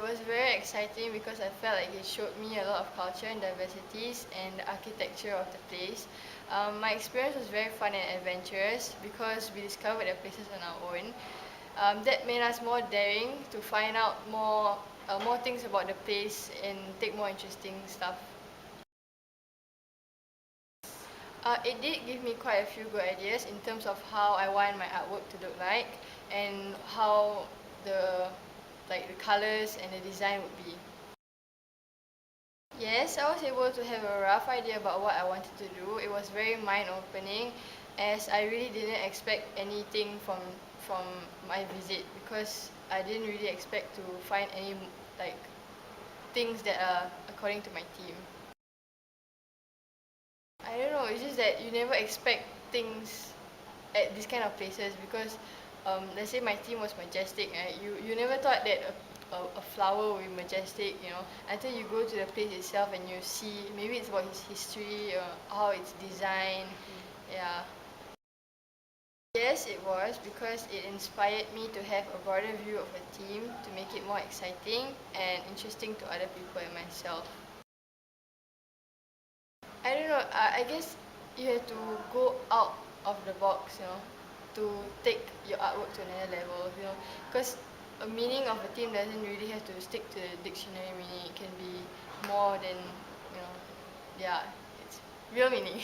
was very exciting because I felt like it showed me a lot of culture and diversities and the architecture of the place. My experience was very fun and adventurous because we discovered the places on our own. That made us more daring to find out more things about the place and take more interesting stuff. It did give me quite a few good ideas in terms of how I want my artwork to look like and how the colors and the design would be. Yes, I was able to have a rough idea about what I wanted to do. It was very mind-opening as I really didn't expect anything from my visit because I didn't really expect to find any like things that are according to my theme. I don't know, it's just that you never expect things at these kind of places because let's say my theme was majestic, right? You never thought that a flower would be majestic, you know, until you go to the place itself and you see maybe it's about its history or how it's designed. Yeah. Yes, it was because it inspired me to have a broader view of a theme to make it more exciting and interesting to other people and myself. I don't know. I guess you have to go out of the box, you know, to take your artwork to another level, you know, because a meaning of a theme doesn't really have to stick to the dictionary meaning. It can be more than, you know, yeah, it's real meaning.